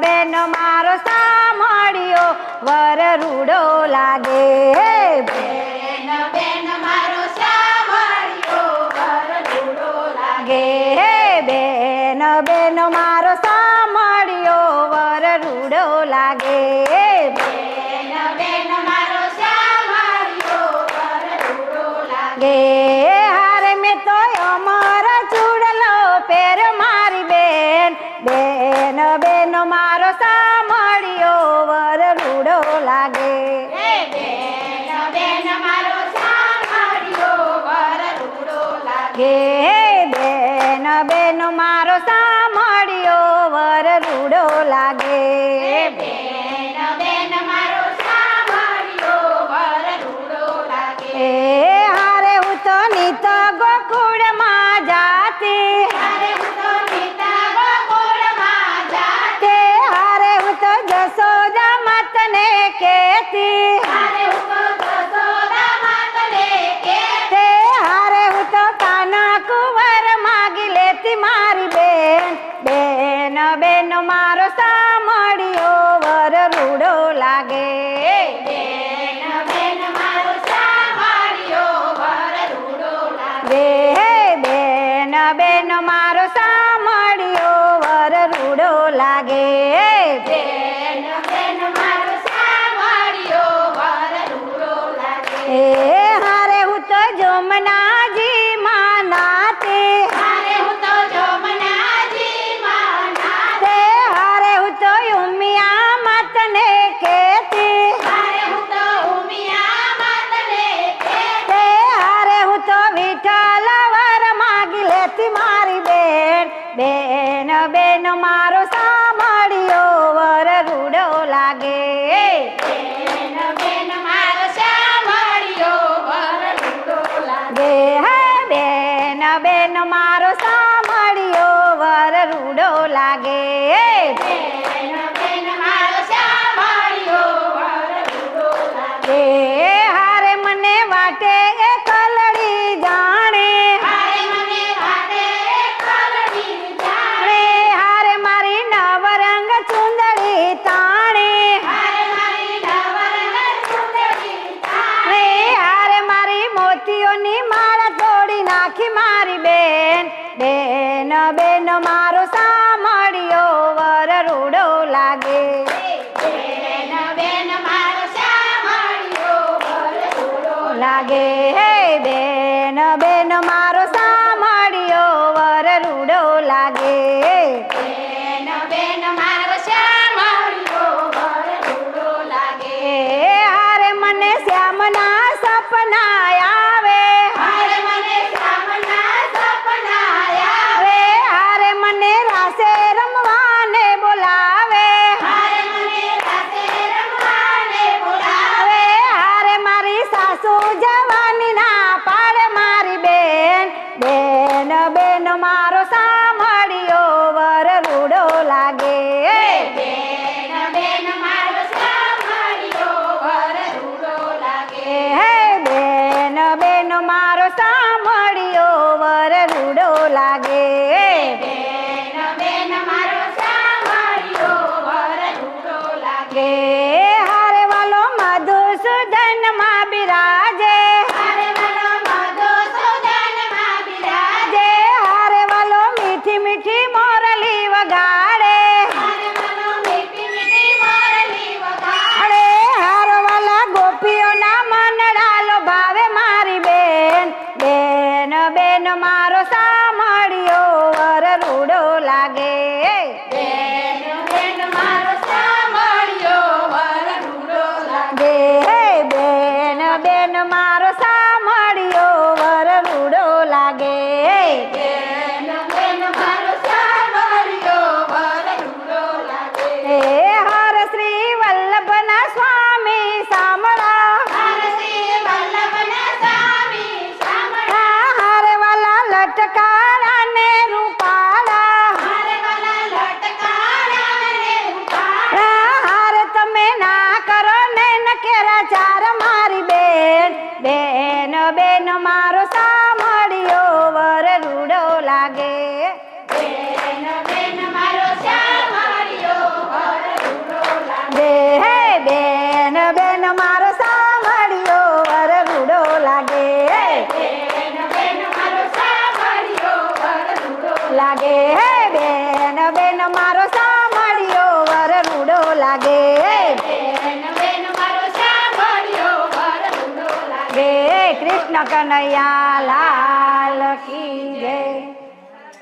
બેન મારો સાંભળ્યો વર રૂડો લાગે બેન બેન મારો સાંભળ્યો વર રૂડો લાગે બેન બેન મારો સાંભળ્યો વર રૂડો લાગે બેન બેન મારો સાંભળ્યો વર રૂડો લાગે હારે મેં તો અમર ચૂડલો પેર મારી બેન બેન બેન મારો સાંભળ્યો વર રૂડો લાગે બેન બેન મારો સાંભળ્યો વર રૂડો લાગે બેન બેન મારો સાંભળ્યો વર રૂડો લાગે બેન બેન મારો સાંભળ્યો વર રૂડો લાગે હારે હું તો નીત ગોકુળમાં જાતી હારે હું તો નીતા ગોકુળમાં જાતે હારે હું તો જશોદા માતને કહેતી હારે હું તો જશોદા માતને કહેતી હારે હું તો કાના કુંવર માગી લેતી મારી બેન બેન બેન મારો સાંભળ્યો વર રૂડો લાગે બેન બેન મારો સાંભળ્યો વર રૂડો લાગે બેન બેન મારો સાંભળ્યો વર રૂડો લાગે બેન બેન મારો સાંભળ્યો વર રૂડો લાગે હારે હું તો જમનાજી માં નાતી હારે હું તો જમનાજી માં નાતે હારે હું તો ઉમિયા માતને કહેતી હારે હું તો ઉમિયા માતને કહેતી હારે હું તો વિઠ્ઠલ વર માગી લેતી મારી બેન બેન બેન મારો સાંભળ્યો વર રૂડો લાગે બેન બેન મારો સાંભળ્યો વર રૂડો લાગે બેન બેન મારો સાંભળ્યો વર રૂડો લાગે બેન બેન મારો સાંભળ્યો વર રૂડો લાગે હારે મને વાટે કલડી જાણે હારે મને વાટે કલડી જાણે હારે મારી નવરંગ ચુંદડી તાણે હારે મારી નવરંગ સુંદરી તાણે હારે મારી મોતીઓની માળા તોડી નાખી મારી બેન બેન બેન મારો સાંભળ્યો વર રૂડો લાગે બેન બેન મારો સાંભળ્યો વર રૂડો લાગે બેન બેન મારો સાંભળ્યો વર રૂડો લાગે બેન બેન મારો સાંભળ્યો વર રૂડો લાગે હારે મને શ્યામના સપના આવે હારે મને સામના સપના આવે હારે મને રાસે રમવાને બોલાવે હારે મને રાતે રમવાને બોલાવે હારે મારી સાસુ જવાની ના પાડે મારી બેન બેન બેન મારો સાંભળ્યો વર રૂડો લાગે બેન બેન મારો સાંભળ્યો વર રૂડો લાગે બેન બેન મારો સાંભળ્યો વર રૂડો લાગે બેન બેન મારો સાંભળ્યો વર રૂડો લાગે હારે વાલો મધુસૂદન માં બિરાજે હારે વાલો મધુસૂદન માં બિરાજે હારે વાલો મીઠી મીઠી મોરલી વગાડે હારે વાલો મીઠી મીઠી મોરલી વગાડે હારો વાલા ગોપીઓના મનડાલો ભાવે મારી બેન બેન બેન મારો સાંભળ્યો વર રૂડો લાગે બેન બેન મારો સાંભળ્યો વર રૂડો લાગે બેન બેન મારો સાંભળ્યો વર રૂડો લાગે બેન બેન મારો સાંભળ્યો વર રૂડો લાગે હર શ્રી વલ્લભના સ્વામી સાંભળા હર શ્રી વલ્લભના સ્વામી સાંભળા હારે વાલા લટકારા ને રૂપાળા હારે વાલા લટકા બેન બેન મારો સાંભળ્યો વર રૂડો લાગે બેન બેન મારો સાંભળ્યો વર રૂડો લાગે ગે કૃષ્ણ કનૈયા લાલ કી